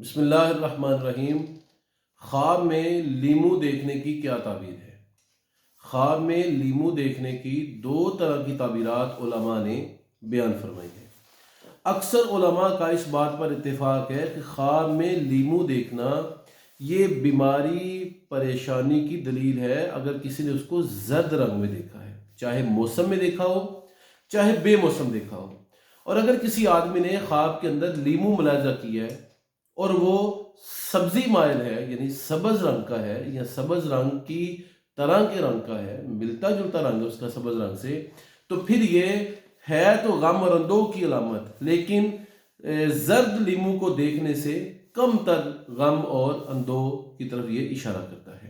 بسم اللہ الرحمن الرحیم۔ خواب میں لیمو دیکھنے کی کیا تعبیر ہے؟ خواب میں لیمو دیکھنے کی دو طرح کی تعبیرات علماء نے بیان فرمائی ہے۔ اکثر علماء کا اس بات پر اتفاق ہے کہ خواب میں لیمو دیکھنا یہ بیماری پریشانی کی دلیل ہے اگر کسی نے اس کو زرد رنگ میں دیکھا ہے، چاہے موسم میں دیکھا ہو چاہے بے موسم دیکھا ہو۔ اور اگر کسی آدمی نے خواب کے اندر لیمو ملاحظہ کیا ہے اور وہ سبزی مائل ہے، یعنی سبز رنگ کا ہے یا سبز رنگ کی طرح کے رنگ کا ہے، ملتا جلتا رنگ ہے اس کا سبز رنگ سے، تو پھر یہ ہے تو غم اور اندوہ کی علامت، لیکن زرد لیمو کو دیکھنے سے کم تر غم اور اندوہ کی طرف یہ اشارہ کرتا ہے۔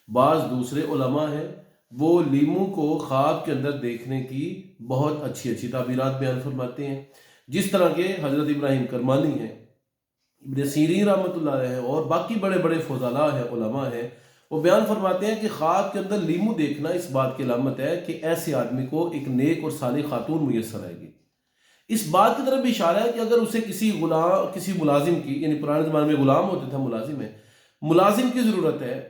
بعض دوسرے علماء ہیں وہ لیمو کو خواب کے اندر دیکھنے کی بہت اچھی تعبیرات بیان فرماتے ہیں، جس طرح کے حضرت ابراہیم کرمانی ہیں، ابن سیرین رحمۃ اللہ علیہ ہیں، اور باقی بڑے بڑے فضلاء ہیں، علماء ہیں۔ وہ بیان فرماتے ہیں کہ خواب کے اندر لیمو دیکھنا اس بات کی علامت ہے کہ ایسے آدمی کو ایک نیک اور صالح خاتون میسر آئے گی۔ اس بات کی طرف بھی اشارہ ہے کہ اگر اسے کسی ملازم کی، یعنی پرانے زمانے میں غلام ہوتے تھے، ملازم کی ضرورت ہے،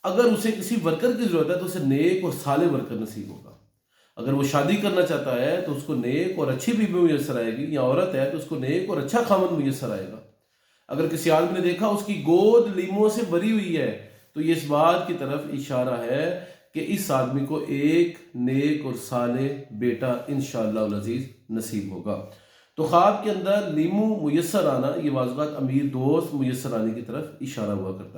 اگر اسے کسی ورکر کی ضرورت ہے تو اسے نیک اور صالح ورکر نصیب ہوگا۔ اگر وہ شادی کرنا چاہتا ہے تو اس کو نیک اور اچھی بیوی میسر آئے گی، یا عورت ہے تو اس کو نیک اور اچھا خاوند میسر آئے گا۔ اگر کسی آدمی نے دیکھا اس کی گود لیموں سے بھری ہوئی ہے تو یہ اس بات کی طرف اشارہ ہے کہ اس آدمی کو ایک نیک اور صالح بیٹا انشاءاللہ العزیز نصیب ہوگا۔ تو خواب کے اندر لیمو میسر آنا یہ بعض اوقات امیر دوست میسر آنے کی طرف اشارہ ہوا کرتا ہے۔